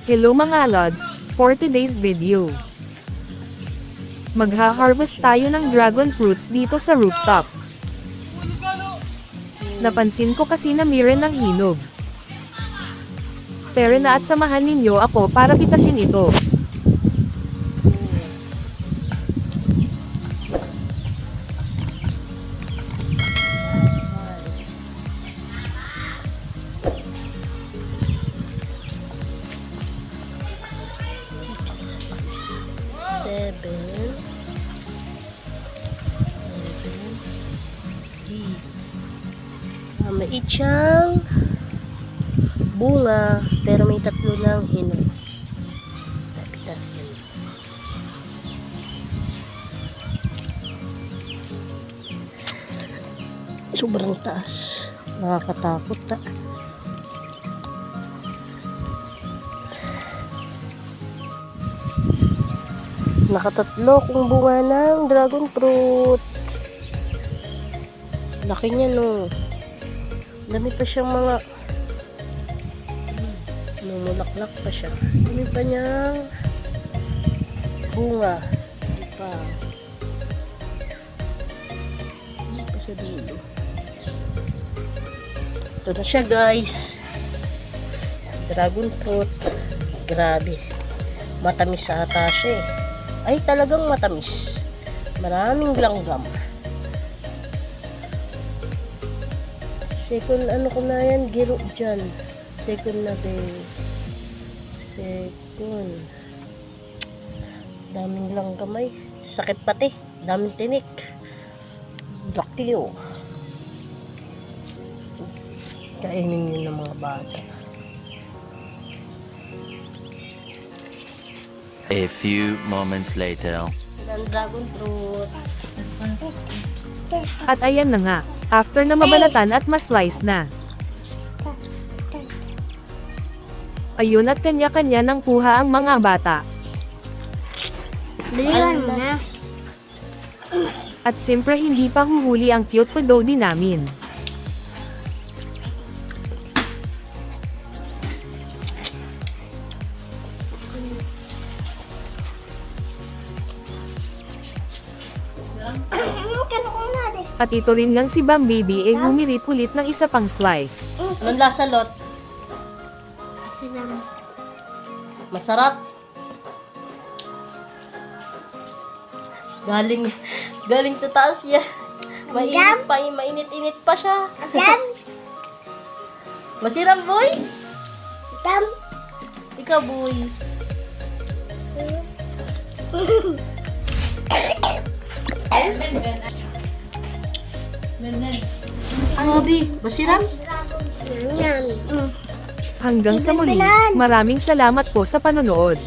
Hello mga lods, for today's video. Magha-harvest tayo ng dragon fruits dito sa rooftop. Napansin ko kasi na meron ng hinog. Tara na at samahan ninyo ako para pitasin ito. Mait siyang bunga, pero may tatlo ng hinog. Tapitas yan. Sobrang taas. Nakakatakot ta. Nakatatlo kung bunga ng dragon fruit. Laki niya no. Dami pa siyang mga namulaklak pa siya. Dami pa niyang bunga. Hindi pa siya dito. Ito na siya guys. Dragon fruit. Grabe. Matamis ata siya eh. Ay talagang matamis. Maraming langgam. Second ano ko na yan, giro dyan. Second na base. Second. Daming lang kamay. Sakit pati. Daming tinik. Laki oh. Kainin yun ng mga bata. A few moments later. Ang dragon fruit. At ayan na nga, after na mabalatan at maslice na. Ayun at kanya-kanya ng kuha ang mga bata. Na. At siyempre hindi pa huhuli ang cute podody namin. At ito rin ngang si Bam Baby ay humirit ulit ng isa pang slice. Anong lasa, Lot? Masarap. Galing sa taas yan. Mainit pa siya. Masiram, boy? Ikaw, boy. Abi, masiram? Hanggang sa muli, maraming salamat po sa panonood.